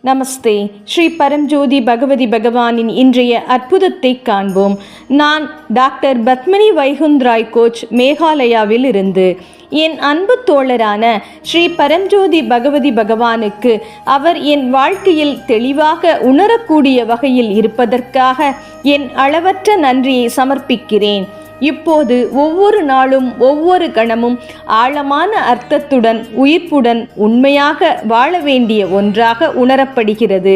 நமஸ்தே. ஸ்ரீ பரம்ஜோதி பகவதி பகவானின் இன்றைய அற்புதத்தை காண்போம். நான் டாக்டர் பத்மினி வைகுந்த்ராய் கோச், மேகாலயாவில் இருந்து. என் அன்பு தோழரான ஸ்ரீ பரம்ஜோதி பகவதி பகவானுக்கு அவர் என் வாழ்க்கையில் தெளிவாக உணரக்கூடிய வகையில் இருப்பதற்காக என் அளவற்ற நன்றியை சமர்ப்பிக்கிறேன். இப்போது ஒவ்வொரு நாளும் ஒவ்வொரு கணமும் ஆழமான அர்த்தத்துடன் உயிர்ப்புடன் உண்மையாக வாழ வேண்டிய ஒன்றாக உணரப்படுகிறது.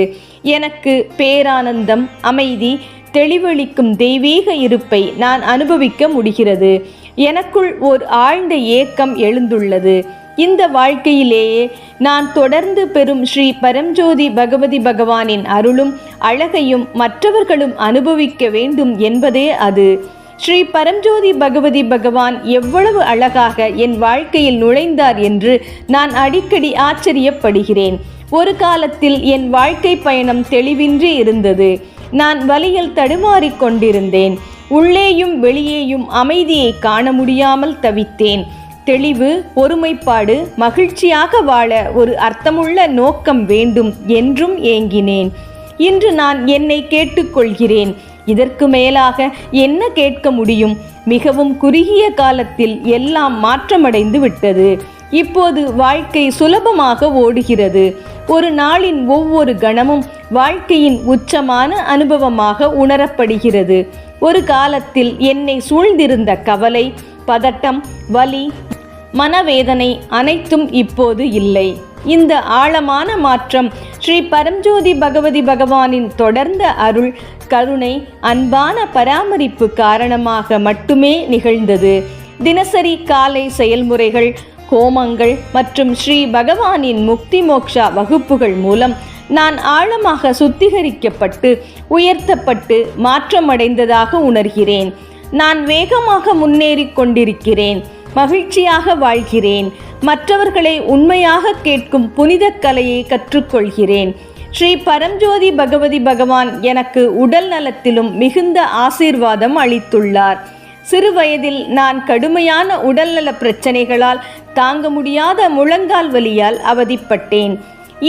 எனக்கு பேரானந்தம், அமைதி, தெளிவளிக்கும் தெய்வீக இருப்பை நான் அனுபவிக்க முடிகிறது. எனக்குள் ஓர் ஆழ்ந்த ஏக்கம் எழுந்துள்ளது. இந்த வாழ்க்கையிலேயே நான் தொடர்ந்து பெறும் ஸ்ரீ பரம்ஜோதி பகவதி பகவானின் அருளும் அழகையும் மற்றவர்களும் அனுபவிக்க வேண்டும் என்பதே அது. ஸ்ரீ பரம்ஜோதி பகவதி பகவான் எவ்வளவு அழகாக என் வாழ்க்கையில் நுழைந்தார் என்று நான் அடிக்கடி ஆச்சரியப்படுகிறேன். ஒரு காலத்தில் என் வாழ்க்கை பயணம் தெளிவின்றி இருந்தது. நான் வழியில் தடுமாறிக் கொண்டிருந்தேன். உள்ளேயும் வெளியேயும் அமைதியை காண முடியாமல் தவித்தேன். தெளிவு, ஒருமைப்பாடு, மகிழ்ச்சியாக வாழ ஒரு அர்த்தமுள்ள நோக்கம் வேண்டும் என்றும் ஏங்கினேன். இன்று நான் என்னை கேட்டுக்கொள்கிறேன், இதற்கு மேலாக என்ன கேட்க முடியும்? மிகவும் குறுகிய காலத்தில் எல்லாம் மாற்றமடைந்து விட்டது. இப்போது வாழ்க்கை சுலபமாக ஓடுகிறது. ஒரு நாளின் ஒவ்வொரு கணமும் வாழ்க்கையின் உச்சமான அனுபவமாக உணரப்படுகிறது. ஒரு காலத்தில் என்னை சூழ்ந்திருந்த கவலை, பதட்டம், வலி, மனவேதனை அனைத்தும் இப்போது இல்லை. இந்த ஆழமான மாற்றம் ஸ்ரீ பரம்ஜோதி பகவதி பகவானின் தொடர்ந்த அருள், கருணை, அன்பான பராமரிப்பு காரணமாக மட்டுமே நிகழ்ந்தது. தினசரி காலை செயல்முறைகள், ஹோமங்கள் மற்றும் ஸ்ரீ பகவானின் முக்தி மோக்ஷா வகுப்புகள் மூலம் நான் ஆழமாக சுத்திகரிக்கப்பட்டு உயர்த்தப்பட்டு மாற்றமடைந்ததாக உணர்கிறேன். நான் வேகமாக முன்னேறி கொண்டிருக்கிறேன். மகிழ்ச்சியாக வாழ்கிறேன். மற்றவர்களை உண்மையாக கேட்கும் புனித கலையை கற்றுக்கொள்கிறேன். ஸ்ரீ பரம்ஜோதி பகவதி பகவான் எனக்கு உடல் நலத்திலும் மிகுந்த ஆசீர்வாதம் அளித்துள்ளார். சிறு வயதில் நான் கடுமையான உடல்நல பிரச்சனைகளால் தாங்க முடியாத முழங்கால் வலியால் அவதிப்பட்டேன்.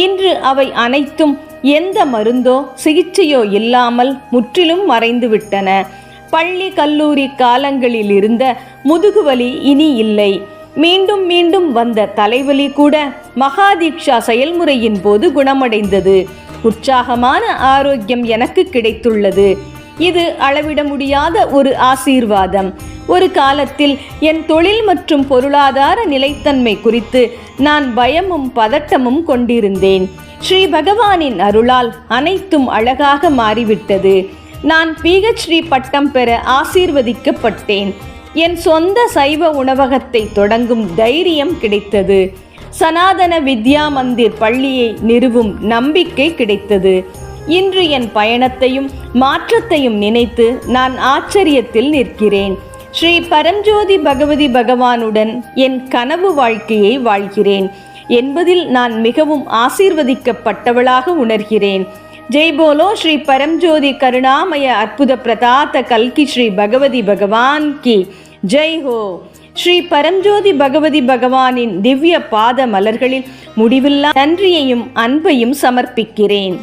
இன்று அவை அனைத்தும் எந்த மருந்தோ சிகிச்சையோ இல்லாமல் முற்றிலும் மறைந்துவிட்டன. பள்ளி கல்லூரி காலங்களில் இருந்த முதுகுவலி இனி இல்லை. மீண்டும் மீண்டும் வந்த தலைவலி கூட மகாதீக்ஷா செயல்முறையின் போது குணமடைந்தது. உற்சாகமான ஆரோக்கியம் எனக்கு கிடைத்துள்ளது. இது அளவிட முடியாத ஒரு ஆசீர்வாதம். ஒரு காலத்தில் என் தொழில் மற்றும் பொருளாதார நிலைத்தன்மை குறித்து நான் பயமும் பதட்டமும் கொண்டிருந்தேன். ஸ்ரீ பகவானின் அருளால் அனைத்தும் அழகாக மாறிவிட்டது. நான் PhD பட்டம் பெற ஆசீர்வதிக்கப்பட்டேன். என் சொந்த சைவ உணவகத்தை தொடங்கும் தைரியம் கிடைத்தது. சனாதன வித்யா மந்திர் பள்ளியை நிறுவும் நம்பிக்கை கிடைத்தது. இன்று என் பயணத்தையும் மாற்றத்தையும் நினைத்து நான் ஆச்சரியத்தில் நிற்கிறேன். ஸ்ரீ பரம்ஜோதி பகவதி பகவானுடன் என் கனவு வாழ்க்கையை வாழ்கிறேன் என்பதில் நான் மிகவும் ஆசீர்வதிக்கப்பட்டவளாக உணர்கிறேன். ஜெய் போலோ ஸ்ரீ பரம்ஜோதி கருணாமய அற்புத பிரதாத்த கல்கி ஸ்ரீ பகவதி பகவான் கி ஜெய் ஹோ. ஸ்ரீ பரம்ஜோதி பகவதி பகவானின் திவ்ய பாத மலர்களில் முடிவில்லா நன்றியையும் அன்பையும் சமர்ப்பிக்கிறேன்.